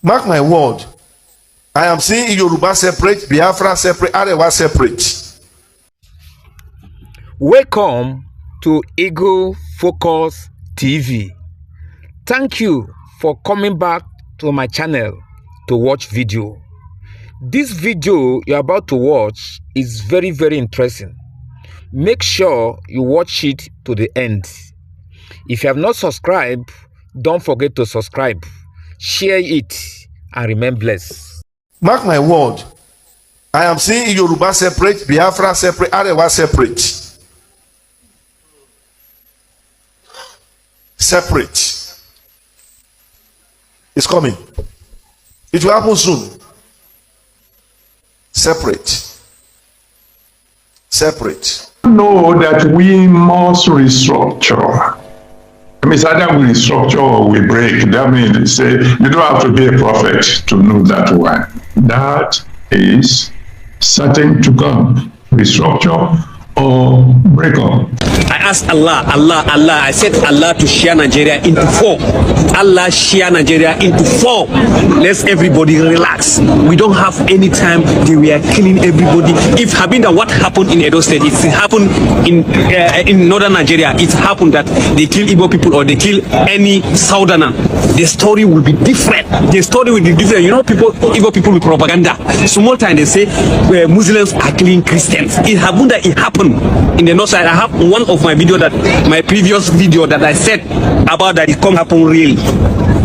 Mark my word. I am seeing Yoruba separate, Biafra separate, Arewa separate. Welcome to Eagle Focus TV. Thank you for coming back to my channel to watch video. This video you're about to watch is very interesting. Make sure you watch it to the end. If you have not subscribed, don't forget to subscribe, share it, and remain blessed. Mark my word. I am seeing Yoruba separate, Biafra separate, Arewa separate. Separate. It's coming. It will happen soon. Separate. Separate. Know that we must restructure. I mean, it's either we restructure or we break. That means say you don't have to be a prophet to know that one. That is certain to come. Restructure or break up. I asked Allah, I said Allah to share Nigeria into four. Allah share Nigeria into four. Let's everybody relax. We don't have any time. We are killing everybody. If Habinda, what happened in Edo State, it happened in northern Nigeria. It happened that they kill Igbo people or they kill any southerner. The story will be different. The story will be different. You know, Igbo people with propaganda. Small time they say Muslims are killing Christians. It happened that it happened in the north side. I have one of my video that my previous video that I said about that it come happen real.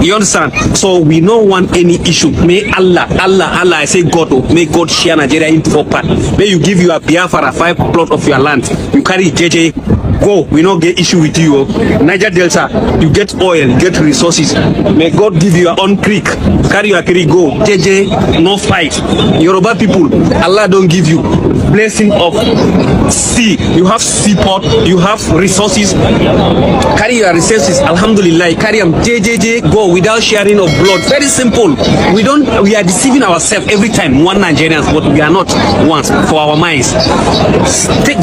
You understand? So we don't want any issue. May Allah, I say God, may God share Nigeria into four parts. May you give you a Biafra 5 plot of your land. You carry JJ. Go, we don't get issue with you. Niger Delta, you get oil, get resources. May God give you your own creek. Carry your creek, go. JJ, no fight. Yoruba people, Allah don't give you blessing of sea. You have seaport, you have resources. Carry your resources, alhamdulillah. Carry them, JJ, go without sharing of blood. Very simple. We are deceiving ourselves every time. One Nigerians, but we are not once for our minds.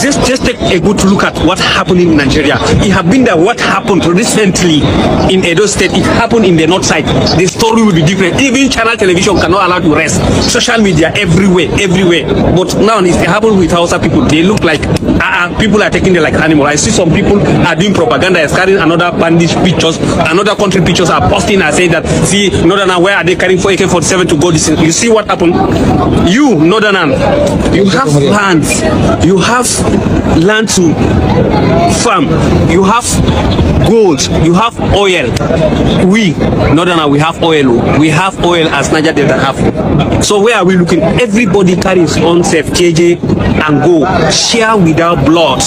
Just take a good look at what happened in Nigeria. It have been that what happened recently in Edo State, it happened in the north side. The story will be different. Even channel television cannot allow to rest. Social media everywhere. But now if it happens with Hausa people, they look like people are taking them like animals. I see some people are doing propaganda, is carrying another bandage pictures, another country pictures are posting and saying that, see, Northern, where are they carrying for AK-47 to go this? You see what happened? You, Northern, you have lands, you have land to farm, you have gold, you have oil. We, Northern, we have oil. We have oil as Niger Delta have. So where are we looking? Everybody carries on self KJ and go. Share without blood.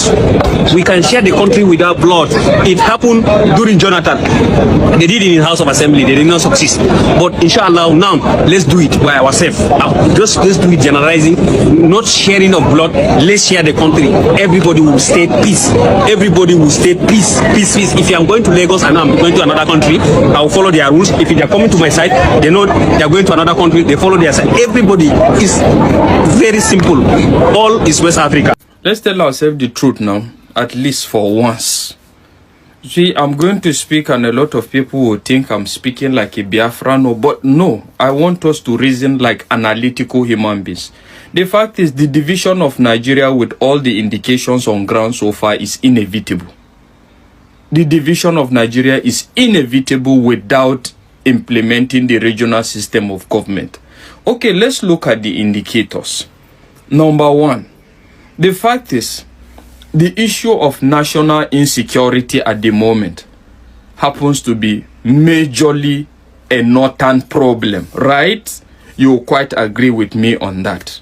We can share the country without blood. It happened during Jonathan. They did it in House of Assembly. They did not succeed. But inshallah now, let's do it by ourselves. Just let's do it generalizing, not sharing of blood. Let's share the country. Everybody will stay peace. Everybody will stay peace. If I'm going to Lagos and I'm going to another country, I will follow their rules. If they are coming to my side, they know they are going to another country, they follow their side. Everybody is very simple. All is West Africa. Let's tell ourselves the truth now, at least for once. See, I'm going to speak and a lot of people will think I'm speaking like a Biafrano, but no, I want us to reason like analytical human beings. The fact is, the division of Nigeria with all the indications on ground so far is inevitable. The division of Nigeria is inevitable without implementing the regional system of government. Okay, let's look at the indicators. Number one, the fact is, the issue of national insecurity at the moment happens to be majorly a northern problem, right? You quite agree with me on that.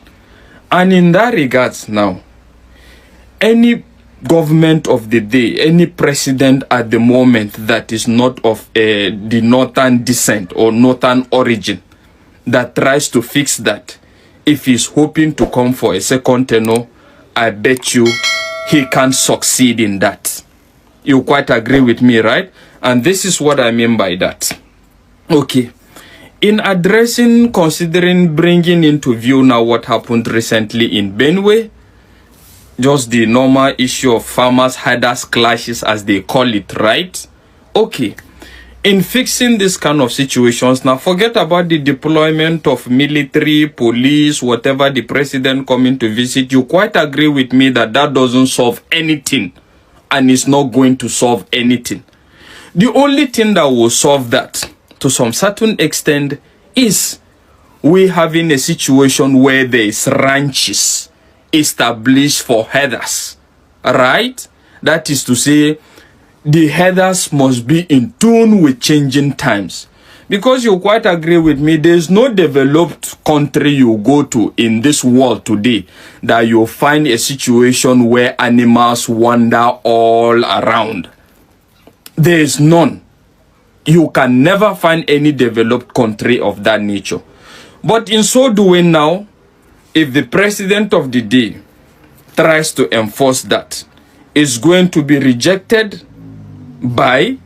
And in that regards now, any government of the day, any president at the moment that is not of the northern descent or northern origin that tries to fix that, if he's hoping to come for a second tenure, I bet you he can't succeed in that. You quite agree with me, right? And this is what I mean by that. Okay. In addressing, considering bringing into view now what happened recently in Benue, just the normal issue of farmers herders clashes as they call it, right? Okay. in fixing this kind of situations. Now, forget about the deployment of military, police, whatever, the president coming to visit. You quite agree with me that that doesn't solve anything and is not going to solve anything. The only thing that will solve that to some certain extent is we having a situation where there is ranches established for herders, right? That is to say, the herders must be in tune with changing times. Because you quite agree with me, there is no developed country you go to in this world today that you'll find a situation where animals wander all around. There is none. You can never find any developed country of that nature. But in so doing now, if the president of the day tries to enforce that, it's going to be rejected by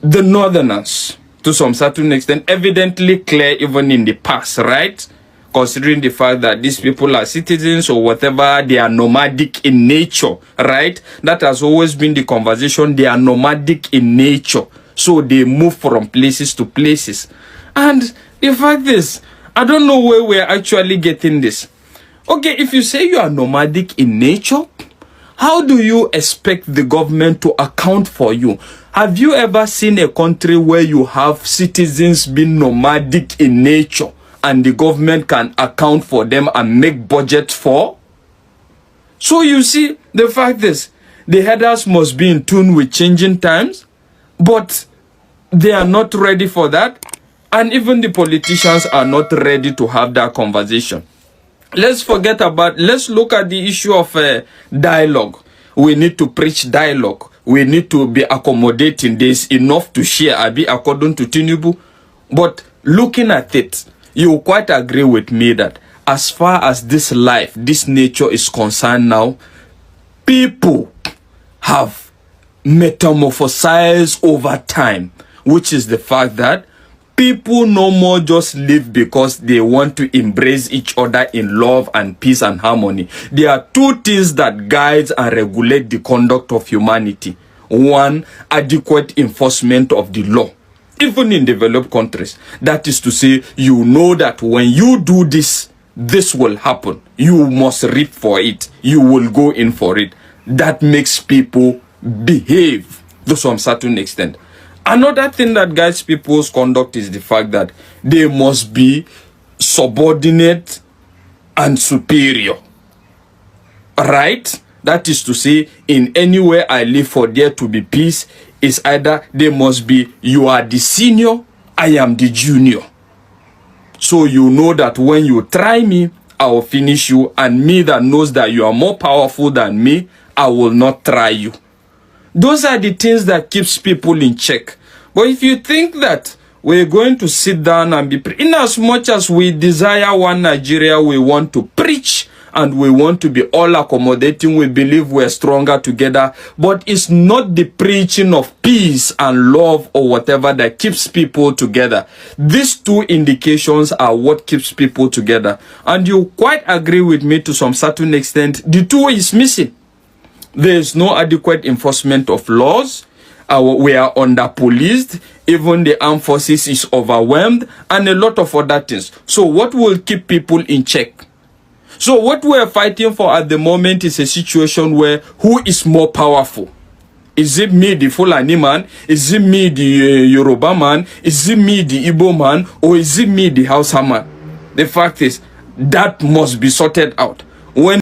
the northerners to some certain extent, evidently clear even in the past, right? Considering the fact that these people are citizens or whatever, they are nomadic in nature, right? That has always been the conversation. They are nomadic in nature, so they move from places to places. And the fact is, I don't know where we're actually getting this. Okay, if you say you are nomadic in nature, how do you expect the government to account for you? Have you ever seen a country where you have citizens being nomadic in nature and the government can account for them and make budgets for? So you see, the fact is, the herders must be in tune with changing times, but they are not ready for that. And even the politicians are not ready to have that conversation. Let's look at the issue of dialogue. We need to preach dialogue. We need to be accommodating. There's enough to share, according to Tinubu. But looking at it, you quite agree with me that as far as this life, this nature is concerned now, people have metamorphosized over time, which is the fact that people no more just live because they want to embrace each other in love and peace and harmony. There are two things that guide and regulate the conduct of humanity. One, adequate enforcement of the law. Even in developed countries. That is to say, you know that when you do this, this will happen. You must reap for it. You will go in for it. That makes people behave to some certain extent. Another thing that guides people's conduct is the fact that they must be subordinate and superior. Right? That is to say, in anywhere I live for there to be peace, is either they must be, you are the senior, I am the junior. So you know that when you try me, I will finish you, and me that knows that you are more powerful than me, I will not try you. Those are the things that keeps people in check. But if you think that we're going to sit down and be, in as much as we desire one Nigeria, we want to preach and we want to be all accommodating, we believe we're stronger together, but it's not the preaching of peace and love or whatever that keeps people together. These two indications are what keeps people together. And you quite agree with me to some certain extent, the two is missing. There is no adequate enforcement of laws. We are under-policed. Even the armed forces is overwhelmed, and a lot of other things. So what will keep people in check? So what we're fighting for at the moment is a situation where who is more powerful? Is it me, the Fulani man? Is it me, the Yoruba man? Is it me, the Igbo man? Or is it me, the Hausa man? The fact is, that must be sorted out. When